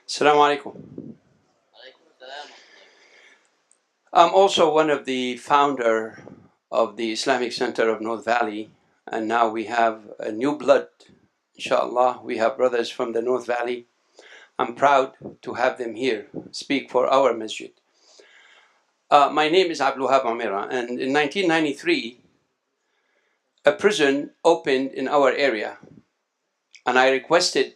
Assalamu alaikum. I'm also one of the founder of the Islamic Center of North Valley, and now we have a new blood. Inshallah, we have brothers from the North Valley. I'm proud to have them here speak for our masjid. My name is Abdul Omeira, and in 1993, a prison opened in our area, and I requested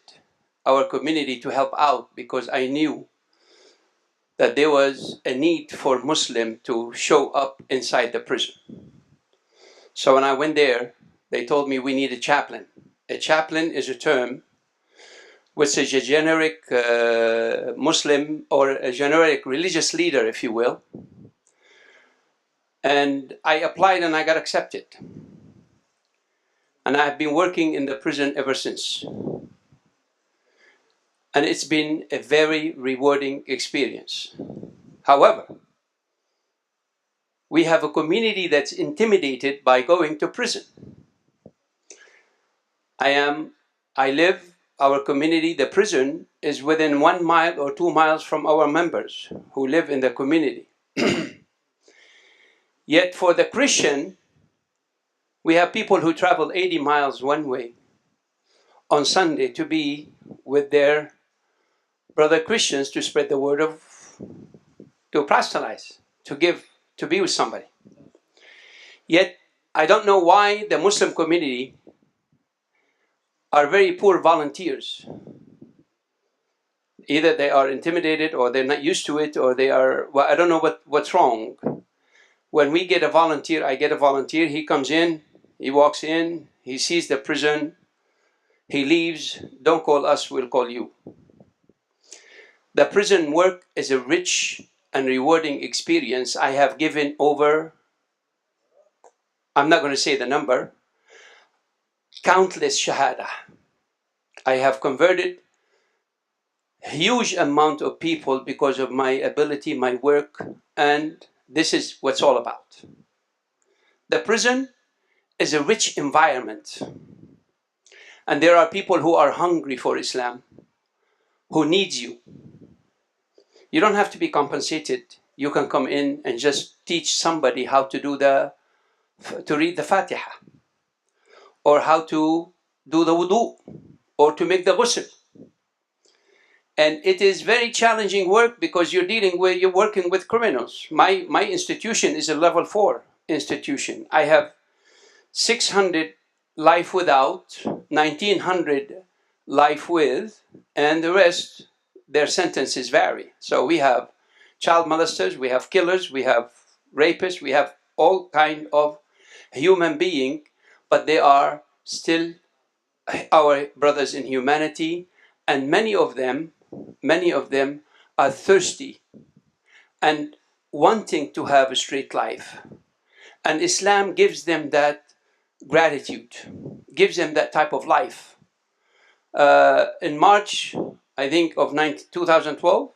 our community to help out because I knew that there was a need for Muslim to show up inside the prison. So when I went there, they told me we need a chaplain. A chaplain is a term which is a generic Muslim or a generic religious leader, if you will. And I applied and I got accepted. And I've been working in the prison ever since. And it's been a very rewarding experience. However, we have a community that's intimidated by going to prison. Our community, the prison, is within 1 mile or 2 miles from our members who live in the community. Yet for the Christian, we have people who travel 80 miles one way on Sunday to be with their brother Christians to spread the word to proselytize, to be with somebody. Yet, I don't know why the Muslim community are very poor volunteers. Either they are intimidated or they're not used to it, or they are, well, I don't know what's wrong. When we get a volunteer, I get a volunteer, he comes in, he walks in, he sees the prison, he leaves, don't call us, we'll call you. The prison work is a rich and rewarding experience. I have given over, I'm not going to say the number, countless shahada. I have converted a huge amount of people because of my ability, my work, and this is what's all about. The prison is a rich environment, and there are people who are hungry for Islam, who need you. You don't have to be compensated. You can come in and just teach somebody how to read the Fatiha, or how to do the wudu, or to make the ghusl. And it is very challenging work because you're working with criminals. My institution is a level 4 institution. I have 600 life without, 1900 life with, and the rest, their sentences vary. So we have child molesters, we have killers, we have rapists, we have all kind of human being, but they are still our brothers in humanity, and many of them are thirsty and wanting to have a straight life. And Islam gives them that gratitude, gives them that type of life. In March, I think, of 2012,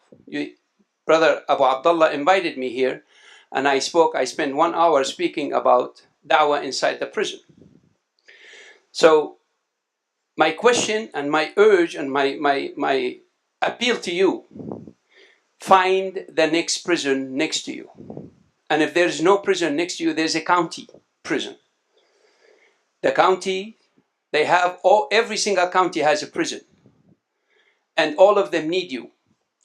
Brother Abu Abdullah invited me here, and I spent 1 hour speaking about da'wah inside the prison. So my question and my urge and my appeal to you, find the next prison next to you. And if there's no prison next to you, there's a county prison. The county, every single county has a prison. And all of them need you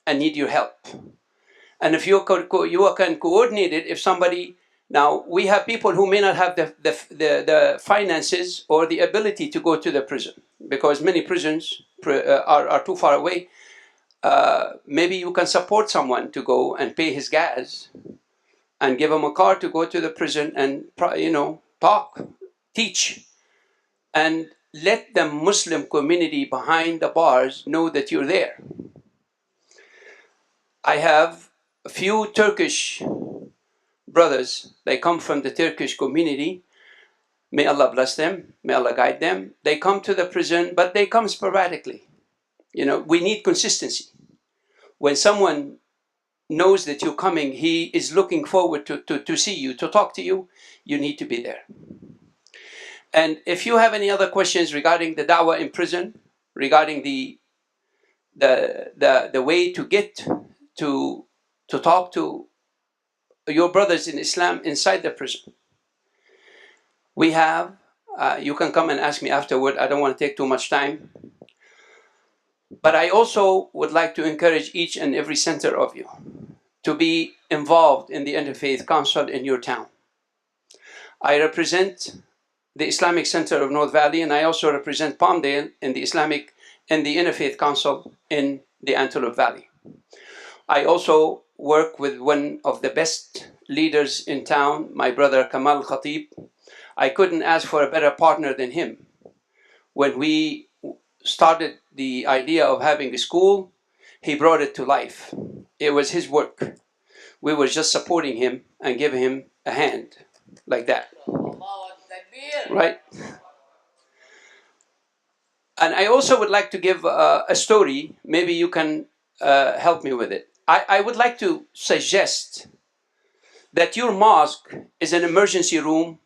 and need your help. And if you can coordinate it, if somebody, now we have people who may not have the finances or the ability to go to the prison because many prisons are too far away. Maybe you can support someone to go and pay his gas and give him a car to go to the prison and, talk, teach, and let the Muslim community behind the bars know that you're there. I have a few Turkish brothers. They come from the Turkish community. May Allah bless them. May Allah guide them. They come to the prison, but they come sporadically. We need consistency. When someone knows that you're coming, he is looking forward to see you, to talk to you, you need to be there. And if you have any other questions regarding the da'wah in prison, regarding the way to get to talk to your brothers in Islam inside the prison. We have, you can come and ask me afterward, I don't want to take too much time. But I also would like to encourage each and every center of you to be involved in the Interfaith Council in your town. I represent the Islamic Center of North Valley, and I also represent Palmdale in the Interfaith Council in the Antelope Valley. I also work with one of the best leaders in town, my brother Kamal Khatib. I couldn't ask for a better partner than him. When we started the idea of having a school, he brought it to life. It was his work. We were just supporting him and giving him a hand, like that. Right? And I also would like to give a story. Maybe you can help me with it. I would like to suggest that your mosque is an emergency room,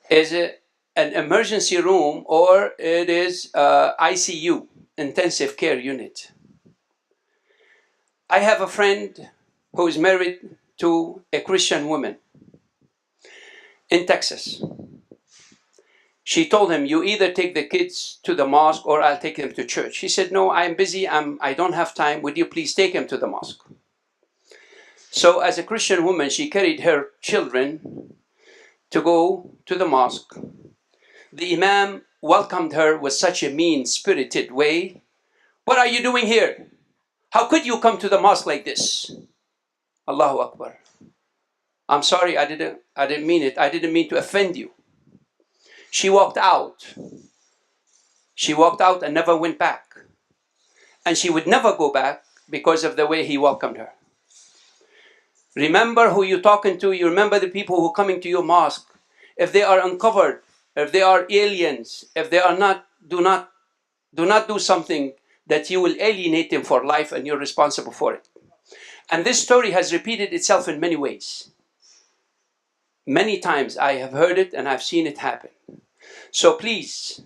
is it an emergency room, or it is ICU, intensive care unit. I have a friend who is married to a Christian woman in Texas. She told him, you either take the kids to the mosque or I'll take them to church. He said, no, I'm busy, I don't have time. Would you please take him to the mosque? So as a Christian woman, she carried her children to go to the mosque. The Imam welcomed her with such a mean-spirited way. What are you doing here? How could you come to the mosque like this? Allahu Akbar. I'm sorry, I didn't mean it. I didn't mean to offend you. She walked out. She walked out and never went back. And she would never go back because of the way he welcomed her. Remember who you're talking to. You remember the people who are coming to your mosque. If they are uncovered, if they are aliens, if they are not, do not do something that you will alienate them for life, and you're responsible for it. And this story has repeated itself in many ways. Many times I have heard it and I've seen it happen. So please,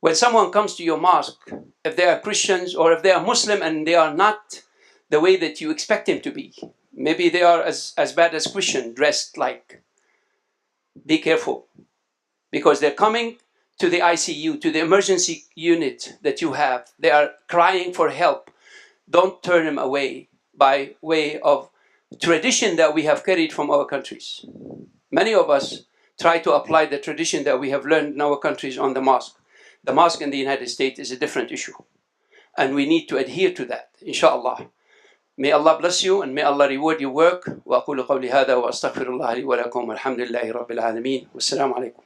when someone comes to your mosque, if they are Christians or if they are Muslim and they are not the way that you expect them to be, maybe they are as bad as Christian, dressed like, be careful. Because they're coming to the ICU, to the emergency unit that you have. They are crying for help. Don't turn them away by way of tradition that we have carried from our countries. Many of us try to apply the tradition that we have learned in our countries on the mosque. The mosque in the United States is a different issue. And we need to adhere to that, inshallah. May Allah bless you and may Allah reward your work. وأقول قولي هذا وأستغفر الله لي ولكم والحمد لله رب العالمين والسلام عليكم.